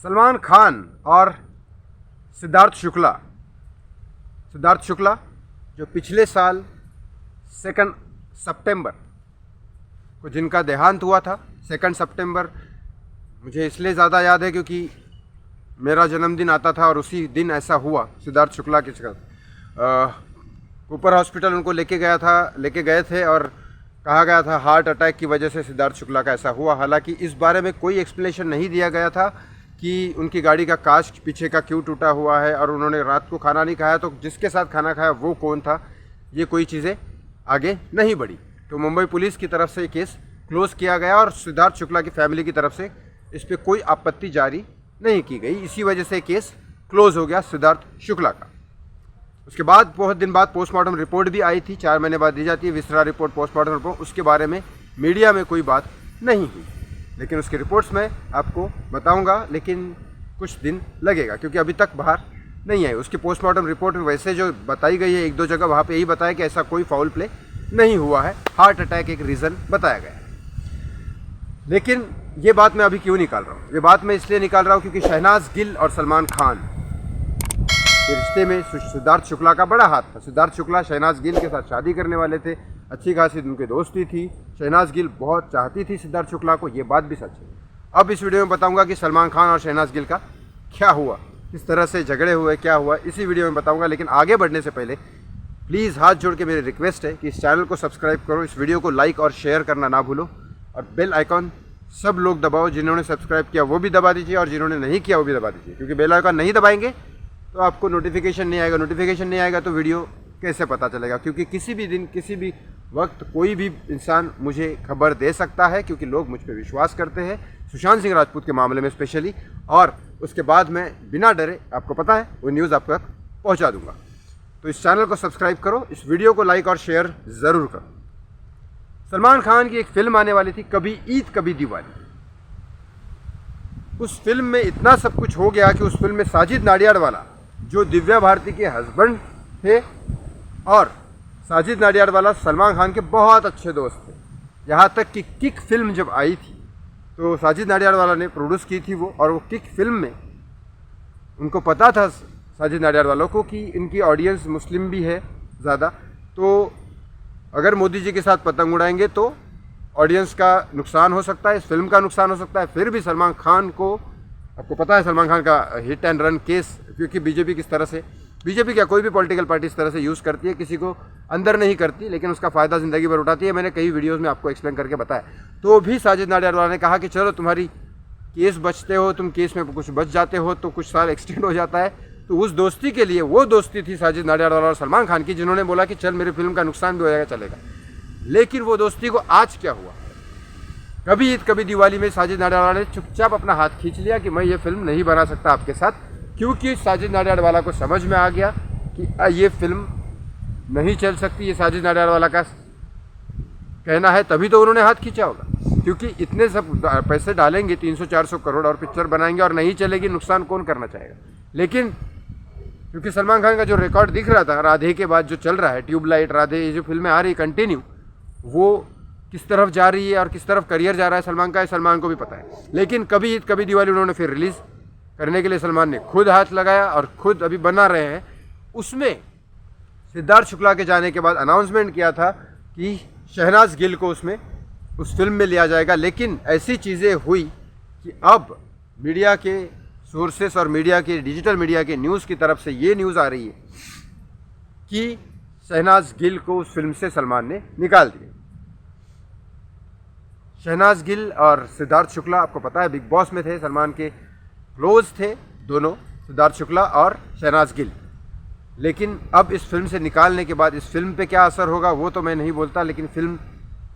सलमान खान और सिद्धार्थ शुक्ला जो पिछले साल 2 सितंबर को जिनका देहांत हुआ था। 2 सितंबर मुझे इसलिए ज़्यादा याद है क्योंकि मेरा जन्मदिन आता था और उसी दिन ऐसा हुआ। सिद्धार्थ शुक्ला के कूपर हॉस्पिटल उनको लेके गए थे और कहा गया था हार्ट अटैक की वजह से सिद्धार्थ शुक्ला का ऐसा हुआ। हालांकि इस बारे में कोई एक्सप्लेनेशन नहीं दिया गया था कि उनकी गाड़ी का कांच पीछे का क्यों टूटा हुआ है और उन्होंने रात को खाना नहीं खाया, तो जिसके साथ खाना खाया वो कौन था, ये कोई चीज़ें आगे नहीं बढ़ी। तो मुंबई पुलिस की तरफ से ये केस क्लोज़ किया गया और सिद्धार्थ शुक्ला की फैमिली की तरफ से इस पर कोई आपत्ति जारी नहीं की गई। इसी वजह से केस क्लोज़ हो गया सिद्धार्थ शुक्ला का। उसके बाद बहुत दिन बाद पोस्टमार्टम रिपोर्ट भी आई थी, 4 महीने बाद दी जाती है विसरा रिपोर्ट, पोस्टमार्टम रिपोर्ट। उसके बारे में मीडिया में कोई बात नहीं हुई, लेकिन उसकी रिपोर्ट्स मैं आपको बताऊंगा, लेकिन कुछ दिन लगेगा क्योंकि अभी तक बाहर नहीं आई। उसकी पोस्टमार्टम रिपोर्ट में वैसे जो बताई गई है 1-2 जगह, वहाँ पे यही बताया कि ऐसा कोई फाउल प्ले नहीं हुआ है, हार्ट अटैक एक रीज़न बताया गया है। लेकिन ये बात मैं अभी क्यों निकाल रहा हूँ? ये बात मैं इसलिए निकाल रहा हूँ क्योंकि शहनाज गिल और सलमान खान के रिश्ते में सिद्धार्थ शुक्ला का बड़ा हाथ था। सिद्धार्थ शुक्ला शहनाज गिल के साथ शादी करने वाले थे, अच्छी खासी उनकी दोस्ती थी। शहनाज गिल बहुत चाहती थी सिद्धार्थ शुक्ला को, ये बात भी सच है। अब इस वीडियो में बताऊंगा कि सलमान खान और शहनाज गिल का क्या हुआ, किस तरह से झगड़े हुए, क्या हुआ, इसी वीडियो में बताऊंगा। लेकिन आगे बढ़ने से पहले प्लीज़ हाथ जोड़ के मेरी रिक्वेस्ट है कि इस चैनल को सब्सक्राइब करो, इस वीडियो को लाइक और शेयर करना ना भूलो, और बेल आइकॉन सब लोग दबाओ। जिन्होंने सब्सक्राइब किया वो भी दबा दीजिए और जिन्होंने नहीं किया वो भी दबा दीजिए, क्योंकि बेल आइकॉन नहीं दबाएंगे तो आपको नोटिफिकेशन नहीं आएगा। नोटिफिकेशन नहीं आएगा तो वीडियो कैसे पता चलेगा? क्योंकि किसी भी दिन किसी भी वक्त कोई भी इंसान मुझे खबर दे सकता है, क्योंकि लोग मुझ पर विश्वास करते हैं, सुशांत सिंह राजपूत के मामले में स्पेशली। और उसके बाद मैं बिना डरे, आपको पता है, वो न्यूज़ आप तक पहुँचा दूँगा। तो इस चैनल को सब्सक्राइब करो, इस वीडियो को लाइक और शेयर ज़रूर करो। सलमान खान की एक फिल्म आने वाली थी, कभी ईद कभी दिवाली। उस फिल्म में इतना सब कुछ हो गया कि उस फिल्म में साजिद नाडियाडवाला जो दिव्या भारती के हस्बैंड थे, और साजिद नाडियाडवाला सलमान खान के बहुत अच्छे दोस्त थे। यहाँ तक कि किक फिल्म जब आई थी तो साजिद नाडियाडवाला ने प्रोड्यूस की थी वो, और वो किक फिल्म में उनको पता था साजिद नाडियाडवाला को कि इनकी ऑडियंस मुस्लिम भी है ज़्यादा, तो अगर मोदी जी के साथ पतंग उड़ाएंगे तो ऑडियंस का नुकसान हो सकता है, इस फिल्म का नुकसान हो सकता है। फिर भी सलमान खान को, आपको पता है सलमान खान का हिट एंड रन केस, क्योंकि बीजेपी किस तरह से, बीजेपी क्या कोई भी पॉलिटिकल पार्टी इस तरह से यूज़ करती है, किसी को अंदर नहीं करती, लेकिन उसका फ़ायदा ज़िंदगी भर उठाती है। मैंने कई वीडियोज़ में आपको एक्सप्लेन करके बताया। तो भी साजिद नाडियाडवाला ने कहा कि चलो तुम्हारी केस बचते हो, तुम केस में कुछ बच जाते हो तो कुछ साल एक्सटेंड हो जाता है। तो उस दोस्ती के लिए, वो दोस्ती थी साजिद नाडियाडवाला और सलमान खान की, जिन्होंने बोला कि चल मेरी फिल्म का नुकसान भी हो जाएगा, चलेगा। लेकिन वो दोस्ती को आज क्या हुआ? कभी ईद कभी दिवाली में साजिद नाडियाडवाला ने चुपचाप अपना हाथ खींच लिया कि मैं ये फिल्म नहीं बना सकता आपके साथ, क्योंकि साजिद नाडियाडवाला को समझ में आ गया कि ये फिल्म नहीं चल सकती। ये साजिद नाडियाडवाला का कहना है, तभी तो उन्होंने हाथ खींचा होगा, क्योंकि इतने सब पैसे डालेंगे 300-400 करोड़ और पिक्चर बनाएंगे और नहीं चलेगी, नुकसान कौन करना चाहेगा? लेकिन क्योंकि सलमान खान का जो रिकॉर्ड दिख रहा था राधे के बाद जो चल रहा है, ट्यूबलाइट, राधे, ये जो फिल्में आ रही कंटिन्यू, वो किस तरफ जा रही है और किस तरफ करियर जा रहा है सलमान का, सलमान को भी पता है। लेकिन कभी ईद कभी दिवाली उन्होंने फिर रिलीज़ करने के लिए सलमान ने खुद हाथ लगाया और खुद अभी बना रहे हैं। उसमें सिद्धार्थ शुक्ला के जाने के बाद अनाउंसमेंट किया था कि शहनाज गिल को उसमें उस फिल्म में लिया जाएगा। लेकिन ऐसी चीज़ें हुई कि अब मीडिया के सोर्सेस और मीडिया के, डिजिटल मीडिया के न्यूज़ की तरफ से ये न्यूज़ आ रही है कि शहनाज गिल को उस फिल्म से सलमान ने निकाल दिया। शहनाज गिल और सिद्धार्थ शुक्ला, आपको पता है, बिग बॉस में थे, सलमान के क्लोज थे दोनों, सिद्धार्थ शुक्ला और शहनाज गिल। लेकिन अब इस फिल्म से निकालने के बाद इस फिल्म पे क्या असर होगा वो तो मैं नहीं बोलता, लेकिन फिल्म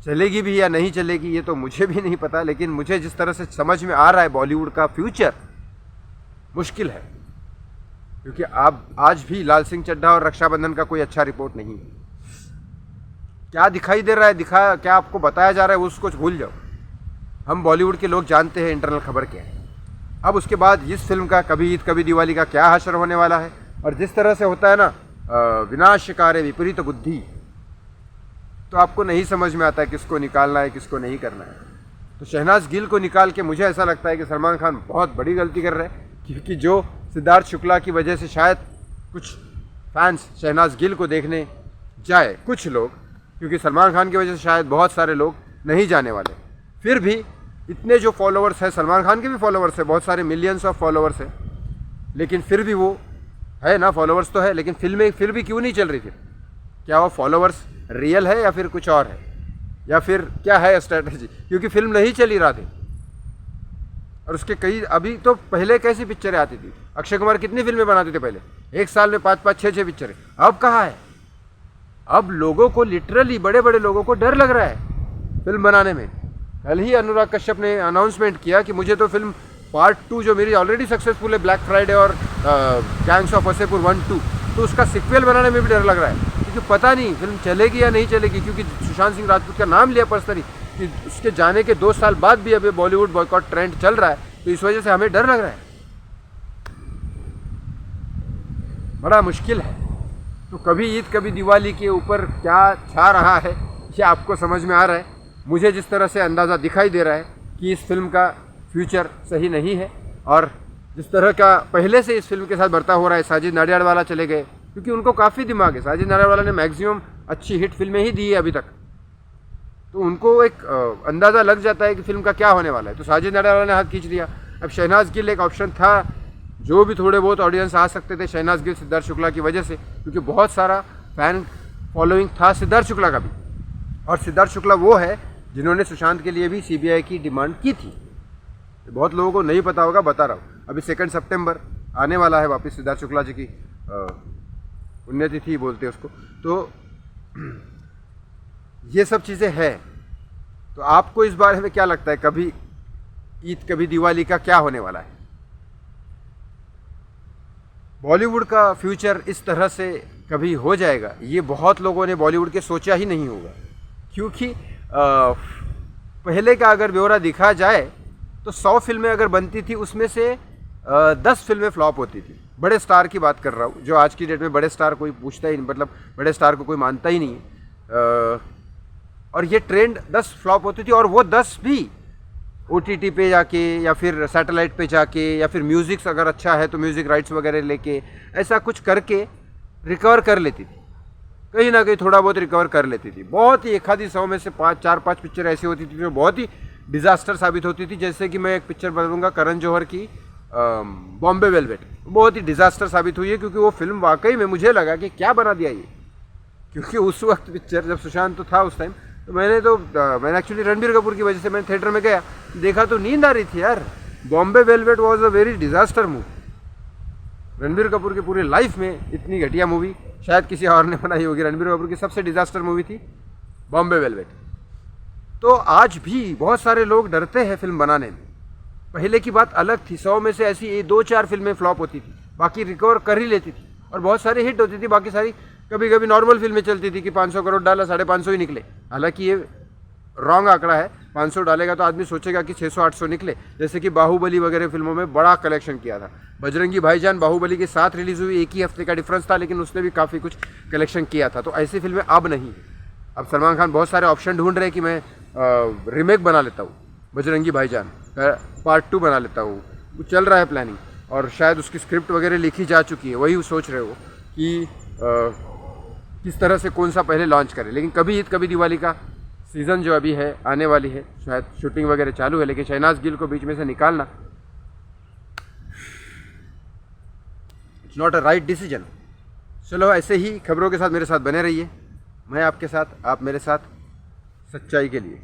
चलेगी भी या नहीं चलेगी ये तो मुझे भी नहीं पता। लेकिन मुझे जिस तरह से समझ में आ रहा है बॉलीवुड का फ्यूचर मुश्किल है, क्योंकि अब आज भी लाल सिंह चड्ढा और रक्षाबंधन का कोई अच्छा रिपोर्ट नहीं है। क्या दिखाई दे रहा है, क्या आपको बताया जा रहा है उसको भूल जाओ। हम बॉलीवुड के लोग जानते हैं इंटरनल खबर क्या है। अब उसके बाद इस फिल्म का कभी ईद कभी दिवाली का क्या हशर होने वाला है, और जिस तरह से होता है ना विनाशकारी विपरीत बुद्धि, तो आपको नहीं समझ में आता है किसको निकालना है किसको नहीं करना है। तो शहनाज गिल को निकाल के मुझे ऐसा लगता है कि सलमान खान बहुत बड़ी गलती कर रहे हैं, क्योंकि जो सिद्धार्थ शुक्ला की वजह से शायद कुछ फैंस शहनाज गिल को देखने जाए, कुछ लोग, क्योंकि सलमान खान की वजह से शायद बहुत सारे लोग नहीं जाने वाले, फिर भी इतने जो फॉलोअर्स हैं, सलमान खान के भी फॉलोअर्स हैं, बहुत सारे मिलियंस ऑफ फॉलोअर्स हैं, लेकिन फिर भी वो है ना, फॉलोअर्स तो है, लेकिन फिल्में फिर भी क्यों नहीं चल रही थी? क्या वो फॉलोअर्स रियल है या फिर कुछ और है, या फिर क्या है स्ट्रैटेजी? क्योंकि फिल्म नहीं चली रहा थी। और उसके कई, अभी तो पहले कैसी पिक्चरें आती थी, अक्षय कुमार कितनी फिल्में बनाते थे पहले, एक साल में 5-5, 6-6 पिक्चरें। अब कहाँ है? अब लोगों को लिटरली, बड़े बड़े लोगों को डर लग रहा है फिल्म बनाने में। कल ही अनुराग कश्यप ने अनाउंसमेंट किया कि मुझे तो फिल्म पार्ट 2 जो मेरी ऑलरेडी सक्सेसफुल है, ब्लैक फ्राइडे और गैंग्स ऑफ वसेपुर 1-2, तो उसका सिक्वल बनाने में भी डर लग रहा है, क्योंकि पता नहीं फिल्म चलेगी या नहीं चलेगी। क्योंकि सुशांत सिंह राजपूत का नाम लिया पर्सनली कि उसके जाने के 2 साल बाद भी अभी बॉलीवुड बॉयकॉट ट्रेंड चल रहा है, तो इस वजह से हमें डर लग रहा है। बड़ा मुश्किल है। तो कभी ईद कभी दिवाली के ऊपर क्या छा रहा है ये आपको समझ में आ रहा है। मुझे जिस तरह से अंदाज़ा दिखाई दे रहा है कि इस फिल्म का फ्यूचर सही नहीं है, और जिस तरह का पहले से इस फिल्म के साथ बर्ताव हो रहा है, साजिद नाडियाडवाला चले गए, क्योंकि उनको काफ़ी दिमाग है। साजिद नाडियाडवाला ने मैक्सिमम अच्छी हिट फिल्में ही दी है अभी तक, तो उनको एक अंदाज़ा लग जाता है कि फिल्म का क्या होने वाला है। तो साजिद नाडियाडवाला ने हाथ खींच दिया। अब शहनाज गिल एक ऑप्शन था, जो भी थोड़े बहुत ऑडियंस आ सकते थे शहनाज गिल सिद्धार्थ शुक्ला की वजह से, क्योंकि बहुत सारा फैन फॉलोइंग था सिद्धार्थ शुक्ला का भी। और सिद्धार्थ शुक्ला वो है जिन्होंने सुशांत के लिए भी सीबीआई की डिमांड की थी। बहुत लोगों को नहीं पता होगा, बता रहा हूँ। अभी 2 सितंबर आने वाला है वापस सिद्धार्थ शुक्ला जी की पुण्यतिथि बोलते हैं उसको। तो ये सब चीज़ें हैं। तो आपको इस बारे में क्या लगता है, कभी ईद कभी दिवाली का क्या होने वाला है? बॉलीवुड का फ्यूचर इस तरह से कभी हो जाएगा, ये बहुत लोगों ने बॉलीवुड के सोचा ही नहीं होगा। क्योंकि पहले का अगर ब्यौरा दिखा जाए तो 100 फिल्में अगर बनती थी, उसमें से 10 फिल्में फ्लॉप होती थी। बड़े स्टार की बात कर रहा हूँ, जो आज की डेट में बड़े स्टार कोई पूछता ही नहीं, मतलब बड़े स्टार को कोई मानता ही नहीं है। और ये ट्रेंड 10 फ्लॉप होती थी, और वो 10 भी OTT पे जाके या फिर सैटेलाइट पे जाके या फिर म्यूज़िक अगर अच्छा है तो म्यूज़िक राइट्स वगैरह लेके ऐसा कुछ करके रिकवर कर लेती थी, कहीं ना कहीं थोड़ा बहुत रिकवर कर लेती थी। बहुत ही एक आधी 100 में से 4-5 पिक्चर ऐसी होती थी जो बहुत ही डिज़ास्टर साबित होती थी। जैसे कि मैं एक पिक्चर बताऊंगा करण जौहर की बॉम्बे वेलवेट, बहुत ही डिज़ास्टर साबित हुई है, क्योंकि वो फिल्म वाकई में मुझे लगा कि क्या बना दिया ये। क्योंकि उस वक्त पिक्चर जब सुशांत तो था उस टाइम, तो मैंने एक्चुअली रणबीर कपूर की वजह से मैंने थिएटर में गया, देखा तो नींद आ रही थी यार। Bombay velvet was a very disaster movie. Ranbir Kapoor की पूरी लाइफ में इतनी घटिया मूवी शायद किसी और ने बनाई होगी। रणबीर कपूर की सबसे डिज़ास्टर मूवी थी बॉम्बे वेलवेट। तो आज भी बहुत सारे लोग डरते हैं फिल्म बनाने में। पहले की बात अलग थी, 100 में से ऐसी 2-4 फिल्में फ्लॉप होती थी, बाकी रिकवर कर ही लेती थी, और बहुत सारी हिट होती थी, बाकी सारी कभी कभी नॉर्मल फिल्में चलती थी कि 500 करोड़ डाला, 550 ही निकले। हालांकि ये रॉन्ग आंकड़ा है, 500 डालेगा तो आदमी सोचेगा कि 600-800 निकले। जैसे कि बाहुबली वगैरह फिल्मों में बड़ा कलेक्शन किया था। बजरंगी भाईजान बाहुबली के साथ रिलीज़ हुई, एक ही हफ्ते का डिफरेंस था, लेकिन उसने भी काफ़ी कुछ कलेक्शन किया था। तो ऐसी फिल्में अब नहीं है। अब सलमान खान बहुत सारे ऑप्शन ढूंढ रहे हैं कि मैं रीमेक बना लेता हूँ, बजरंगी भाईजान पार्ट 2 बना लेता हूँ। वो चल रहा है प्लानिंग, और शायद उसकी स्क्रिप्ट वगैरह लिखी जा चुकी है। वही सोच रहे हो कि किस तरह से कौन सा पहले लॉन्च करें। लेकिन कभी ईद कभी दिवाली का सीज़न जो अभी है आने वाली है, शायद शूटिंग वगैरह चालू है, लेकिन शहनाज गिल को बीच में से निकालना it's not a right decision. चलो ऐसे ही खबरों के साथ मेरे साथ बने रहिए, मैं आपके साथ, आप मेरे साथ, सच्चाई के लिए।